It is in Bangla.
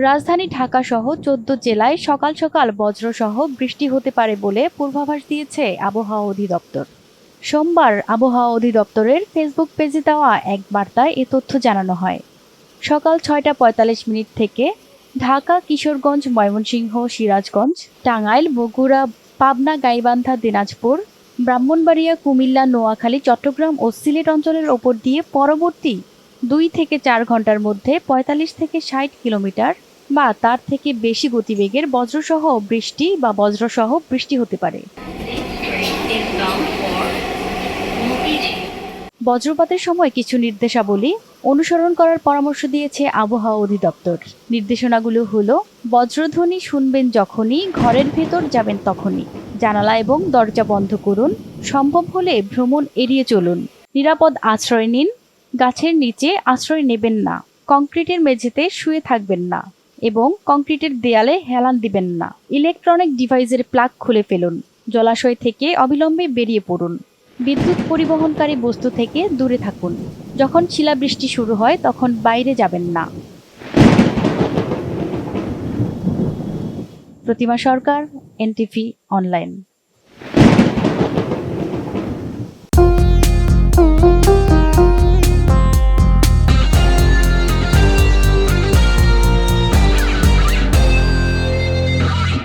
রাজধানী ঢাকা সহ ১৪ জেলায় সকাল সকাল বজ্রসহ বৃষ্টি হতে পারে বলে পূর্বাভাস দিয়েছে আবহাওয়া অধিদপ্তর। সোমবার আবহাওয়া অধিদপ্তরের ফেসবুক পেজে দেওয়া এক বার্তায় এ তথ্য জানানো হয়। সকাল ৬টা ৪৫ থেকে ঢাকা, কিশোরগঞ্জ, ময়মনসিংহ, সিরাজগঞ্জ, টাঙ্গাইল, বগুড়া, পাবনা, গাইবান্ধা, দিনাজপুর, ব্রাহ্মণবাড়িয়া, কুমিল্লা, নোয়াখালী, চট্টগ্রাম ও সিলেট অঞ্চলের ওপর দিয়ে পরবর্তী ২ থেকে ৪ ঘন্টার মধ্যে ৪৫ থেকে ৬০ কিলোমিটার বা তার থেকে বেশি গতিবেগের বজ্রসহ বৃষ্টি হতে পারে। বজ্রপাতের সময় কিছু নির্দেশাবলী অনুসরণ করার পরামর্শ দিয়েছে আবহাওয়া অধিদপ্তর। নির্দেশনাগুলো হলো: বজ্রধ্বনি শুনবেন যখনই, ঘরের ভেতর যাবেন তখনই, জানালা এবং দরজা বন্ধ করুন, সম্ভব হলে ভ্রমণ এড়িয়ে চলুন, নিরাপদ আশ্রয় নিন, গাছের নিচে আশ্রয় নেবেন না, কংক্রিটের মেঝেতে শুয়ে থাকবেন না এবং কংক্রিটের দেয়ালে হেলান দিবেন না, ইলেকট্রনিক ডিভাইসের প্লাগ খুলে ফেলুন, জলাশয় থেকে অবিলম্বে বেরিয়ে পড়ুন, বিদ্যুৎ পরিবহনকারী বস্তু থেকে দূরে থাকুন, যখন শিলাবৃষ্টি শুরু হয় তখন বাইরে যাবেন না। প্রতিমা সরকার, এনটিভি অনলাইন।